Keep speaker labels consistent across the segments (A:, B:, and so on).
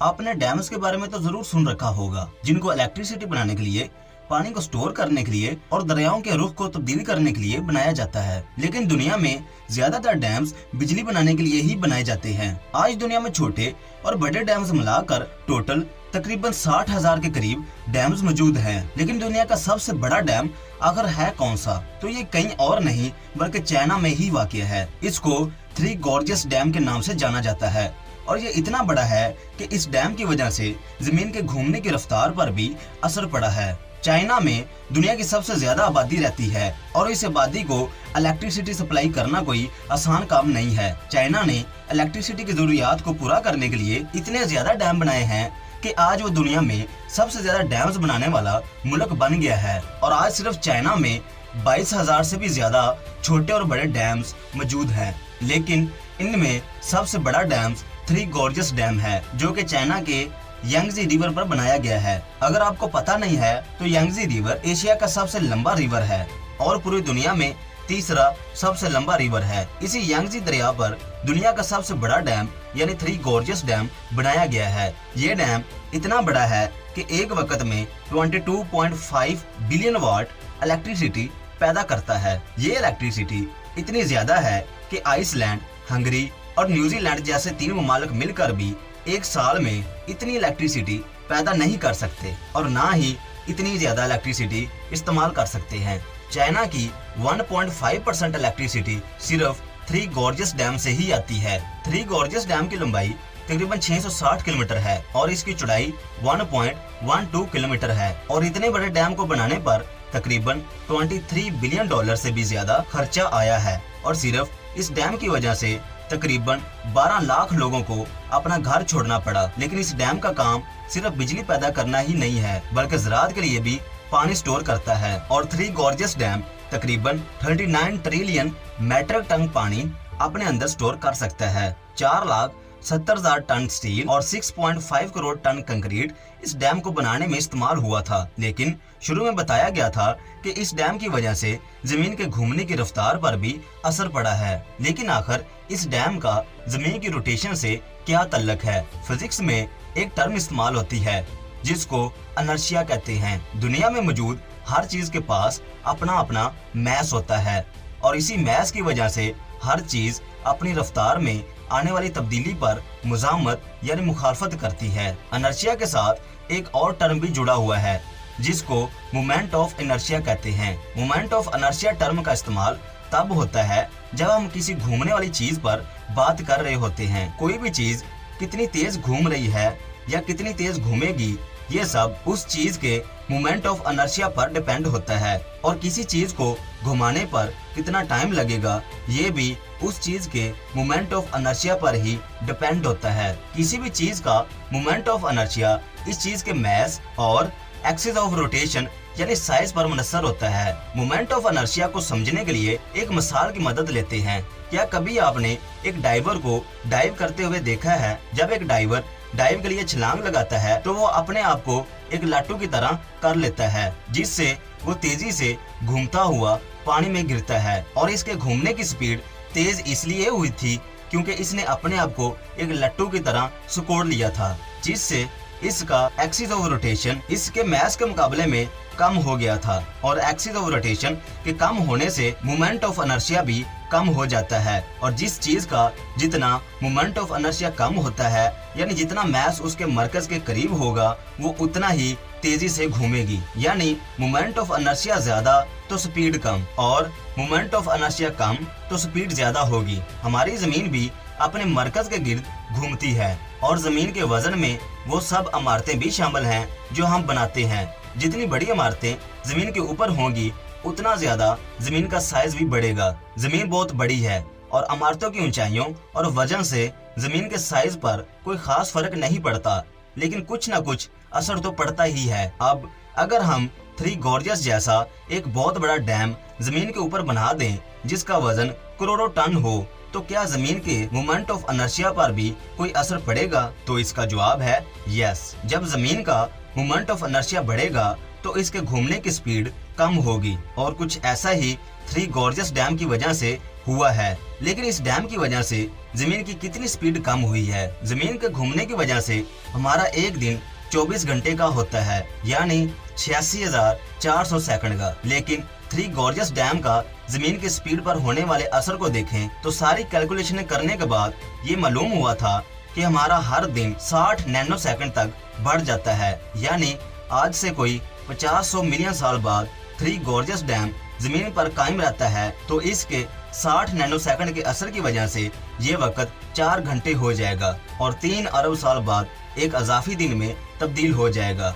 A: आपने डैम्स के बारे में तो जरूर सुन रखा होगा, जिनको इलेक्ट्रिसिटी बनाने के लिए, पानी को स्टोर करने के लिए और दरियाओं के रुख को तब्दील करने के लिए बनाया जाता है। लेकिन दुनिया में ज्यादातर डैम्स बिजली बनाने के लिए ही बनाए जाते हैं। आज दुनिया में छोटे और बड़े डैम्स मिलाकर टोटल तकरीबन 60,000 के करीब डैम्स मौजूद हैं। लेकिन दुनिया का सबसे बड़ा डैम आखिर है कौन सा? तो ये कहीं और नहीं बल्कि चाइना में ही वाक़ है। इसको थ्री गॉर्जियस डैम के नाम से जाना जाता है और ये इतना बड़ा है कि इस डैम की वजह से जमीन के घूमने की रफ्तार पर भी असर पड़ा है। चाइना में दुनिया की सबसे ज्यादा आबादी रहती है और इस आबादी को इलेक्ट्रिसिटी सप्लाई करना कोई आसान काम नहीं है। चाइना ने इलेक्ट्रिसिटी की जरूरियात को पूरा करने के लिए इतने ज्यादा डैम बनाए हैं कि आज वो दुनिया में सबसे ज्यादा डैम्स बनाने वाला मुल्क बन गया है। और आज सिर्फ चाइना में 22,000 से भी ज्यादा छोटे और बड़े डैम्स मौजूद हैं। लेकिन इनमें सबसे बड़ा डैम्स थ्री गॉर्जियस डैम है, जो कि चाइना के यांगजी रिवर पर बनाया गया है। अगर आपको पता नहीं है तो यांगजी रिवर एशिया का सबसे लंबा रिवर है और पूरी दुनिया में तीसरा सबसे लंबा रिवर है। इसी यांगजी दरिया पर दुनिया का सबसे बड़ा डैम यानी थ्री गॉर्जियस डैम बनाया गया है। ये डैम इतना बड़ा है कि एक वक्त में 22.5 बिलियन वाट इलेक्ट्रिसिटी पैदा करता है। ये इलेक्ट्रिसिटी इतनी ज्यादा है कि आइसलैंड, हंगरी और न्यूजीलैंड जैसे 3 ममालिक मिलकर भी एक साल में इतनी इलेक्ट्रिसिटी पैदा नहीं कर सकते और ना ही इतनी ज्यादा इलेक्ट्रिसिटी इस्तेमाल कर सकते हैं। चाइना की 1.5% इलेक्ट्रिसिटी सिर्फ थ्री गॉर्जियस डैम से ही आती है। थ्री गॉर्जियस डैम की लंबाई तकरीबन 660 किलोमीटर है और इसकी चौड़ाई 1.12 किलोमीटर है और इतने बड़े डैम को बनाने पर तकरीबन 23 बिलियन डॉलर से भी ज्यादा खर्चा आया है। और सिर्फ इस डैम की वजह से तकरीबन 12 लाख लोगों को अपना घर छोड़ना पड़ा। लेकिन इस डैम का काम सिर्फ बिजली पैदा करना ही नहीं है बल्कि ज़राअत के लिए भी पानी स्टोर करता है। और थ्री गॉर्जियस डैम तकरीबन 39 ट्रिलियन मीट्रिक टन पानी अपने अंदर स्टोर कर सकता है। 4,70,000 टन स्टील और 6.5 करोड़ टन कंक्रीट इस डैम को बनाने में इस्तेमाल हुआ था। लेकिन शुरू में बताया गया था कि इस डैम की वजह से जमीन के घूमने की रफ्तार पर भी असर पड़ा है। लेकिन आखिर इस डैम का जमीन की रोटेशन से क्या ताल्लुक है? फिजिक्स में एक टर्म इस्तेमाल होती है जिसको इनर्शिया कहते हैं। दुनिया में मौजूद हर चीज के पास अपना अपना मैस होता है और इसी मैस की वजह से हर चीज अपनी रफ्तार में आने वाली तब्दीली पर मुजामत यानी मुखालफत करती है। इनर्शिया के साथ एक और टर्म भी जुड़ा हुआ है जिसको मोमेंट ऑफ इनर्शिया कहते हैं। मोमेंट ऑफ इनर्शिया टर्म का इस्तेमाल तब होता है जब हम किसी घूमने वाली चीज पर बात कर रहे होते हैं। कोई भी चीज कितनी तेज घूम रही है या कितनी तेज घूमेगी, ये सब उस चीज के मोमेंट ऑफ इनर्शिया पर डिपेंड होता है। और किसी चीज को घुमाने पर कितना टाइम लगेगा, ये भी उस चीज के मोमेंट ऑफ इनर्शिया पर ही डिपेंड होता है। किसी भी चीज का मोमेंट ऑफ इनर्शिया इस चीज के मैस और एक्सिस ऑफ रोटेशन यानी साइज पर मुनसर होता है। मोमेंट ऑफ इनर्शिया को समझने के लिए एक मिसाल की मदद लेते हैं। क्या कभी आपने एक डाइवर को डाइव करते हुए देखा है? जब एक डाइवर डाइव के लिए छलांग लगाता है तो वो अपने आप को एक लाटू की तरह कर लेता है जिससे वो तेजी से घूमता हुआ पानी में गिरता है। और इसके घूमने की स्पीड तेज इसलिए हुई थी क्योंकि इसने अपने आप को एक लट्टू की तरह सिकोड़ लिया था, जिससे इसका एक्सिस ऑफ रोटेशन इसके मैस के मुकाबले में कम हो गया था। और एक्सिस ऑफ रोटेशन के कम होने से मोमेंट ऑफ इनर्शिया भी कम हो जाता है। और जिस चीज का जितना मोमेंट ऑफ इनर्शिया कम होता है यानी जितना मैस उसके मरकज के करीब होगा वो उतना ही तेजी से घूमेगी। यानी मोमेंट ऑफ इनर्शिया ज्यादा तो स्पीड कम और मोमेंट ऑफ इनर्शिया कम तो स्पीड ज्यादा होगी। हमारी जमीन भी अपने मरकज के गिर्द घूमती है और जमीन के वजन में वो सब इमारतें भी शामिल हैं जो हम बनाते हैं। जितनी बड़ी इमारतें जमीन के ऊपर होंगी उतना ज्यादा जमीन का साइज भी बढ़ेगा। जमीन बहुत बड़ी है और इमारतों की ऊंचाइयों और वजन से जमीन के साइज पर कोई खास फर्क नहीं पड़ता, लेकिन कुछ न कुछ असर तो पड़ता ही है। अब अगर हम थ्री गॉर्जियस जैसा एक बहुत बड़ा डैम जमीन के ऊपर बना दें जिसका वजन करोड़ों टन हो, तो क्या जमीन के मोमेंट ऑफ इनर्शिया पर भी कोई असर पड़ेगा? तो इसका जवाब है यस। जब जमीन का मोमेंट ऑफ इनर्शिया बढ़ेगा तो इसके घूमने की स्पीड कम होगी और कुछ ऐसा ही थ्री गॉर्जियस डैम की वजह से हुआ है। लेकिन इस डैम की वजह से जमीन की कितनी स्पीड कम हुई है? जमीन के घूमने की वजह से हमारा एक दिन 24 घंटे का होता है, यानी 86,400 सेकंड का। लेकिन थ्री गॉर्जियस डैम का जमीन की स्पीड पर होने वाले असर को देखें तो सारी कैलकुलेशन करने के बाद ये मालूम हुआ था कि हमारा हर दिन 60 नैनो सेकंड तक बढ़ जाता है। यानी आज से कोई 50-100 मिलियन साल बाद थ्री गॉर्जियस डैम जमीन पर कायम रहता है तो इसके 60 नैनो सेकंड के असर की वजह से ये वक्त 4 घंटे हो जाएगा और 3 अरब साल बाद एक अजाफी दिन में तब्दील हो जाएगा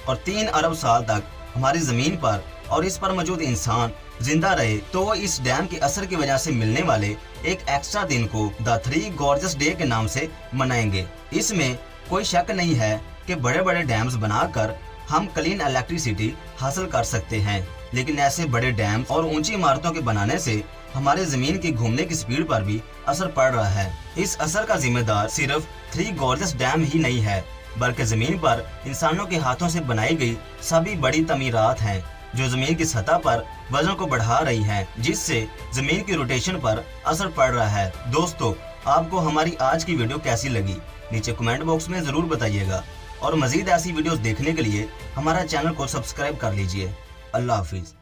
A: और 3 अरब साल तक हमारी जमीन पर और इस पर मौजूद इंसान जिंदा रहे तो वो इस डैम के असर की वजह से मिलने वाले एक एक्स्ट्रा दिन को द थ्री गॉर्जियस डे के नाम से मनाएंगे। इसमें कोई शक नहीं है कि बड़े बड़े डैम्स बनाकर हम क्लीन इलेक्ट्रिसिटी हासिल कर सकते हैं, लेकिन ऐसे बड़े डैम और ऊंची इमारतों के बनाने से हमारे जमीन की घूमने की स्पीड पर भी असर पड़ रहा है। इस असर का जिम्मेदार सिर्फ थ्री गॉर्जियस डैम ही नहीं है, बल्कि जमीन पर इंसानों के हाथों से बनाई गई सभी बड़ी तमीरात हैं जो जमीन की सतह पर वजन को बढ़ा रही हैं, जिससे जमीन की रोटेशन पर असर पड़ रहा है। दोस्तों, आपको हमारी आज की वीडियो कैसी लगी नीचे कमेंट बॉक्स में जरूर बताइएगा और मजीद ऐसी वीडियोस देखने के लिए हमारा चैनल को सब्सक्राइब कर लीजिए। अल्लाह हाफिज।